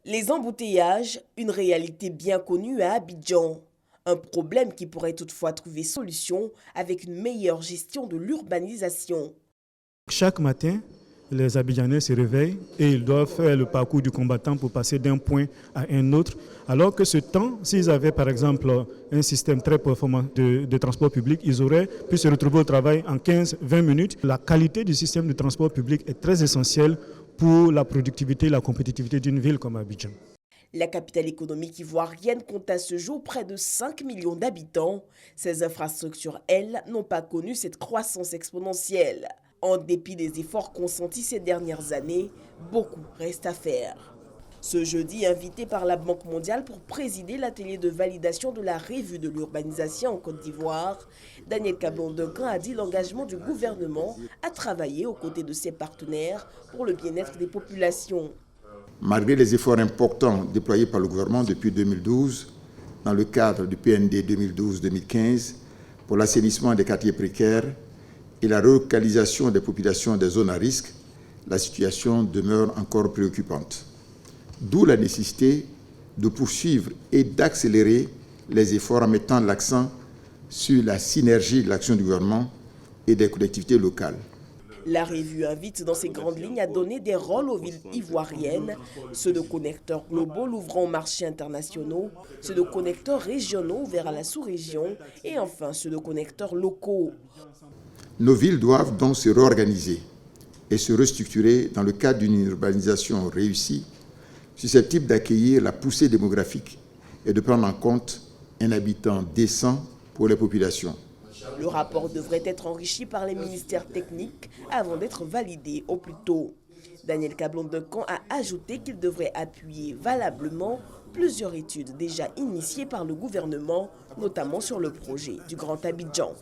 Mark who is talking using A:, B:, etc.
A: Les embouteillages, une réalité bien connue à Abidjan. Un problème qui pourrait toutefois trouver solution avec une meilleure gestion de l'urbanisation.
B: Chaque matin, les Abidjanais se réveillent et ils doivent faire le parcours du combattant pour passer d'un point à un autre. Alors que ce temps, s'ils avaient par exemple un système très performant de transport public, ils auraient pu se retrouver au travail en 15-20 minutes. La qualité du système de transport public est très essentielle pour la productivité et la compétitivité d'une ville comme Abidjan.
A: La capitale économique ivoirienne compte à ce jour près de 5 millions d'habitants. Ces infrastructures, elles, n'ont pas connu cette croissance exponentielle. En dépit des efforts consentis ces dernières années, beaucoup reste à faire. Ce jeudi, invité par la Banque mondiale pour présider l'atelier de validation de la revue de l'urbanisation en Côte d'Ivoire, Daniel Kablan-Duncan a dit l'engagement du gouvernement à travailler aux côtés de ses partenaires pour le bien-être des populations.
C: Malgré les efforts importants déployés par le gouvernement depuis 2012, dans le cadre du PND 2012-2015, pour l'assainissement des quartiers précaires et la relocalisation des populations des zones à risque, la situation demeure encore préoccupante. D'où la nécessité de poursuivre et d'accélérer les efforts en mettant l'accent sur la synergie de l'action du gouvernement et des collectivités locales.
A: La revue invite dans ses grandes lignes à donner des rôles aux villes ivoiriennes, ceux de connecteurs globaux l'ouvrant aux marchés internationaux, ceux de connecteurs régionaux vers la sous-région et enfin ceux de connecteurs locaux.
C: Nos villes doivent donc se réorganiser et se restructurer dans le cadre d'une urbanisation réussie, susceptible d'accueillir la poussée démographique et de prendre en compte un habitant décent pour les populations.
A: Le rapport devrait être enrichi par les ministères techniques avant d'être validé au plus tôt. Daniel Kablan-Duncan a ajouté qu'il devrait appuyer valablement plusieurs études déjà initiées par le gouvernement, notamment sur le projet du Grand Abidjan.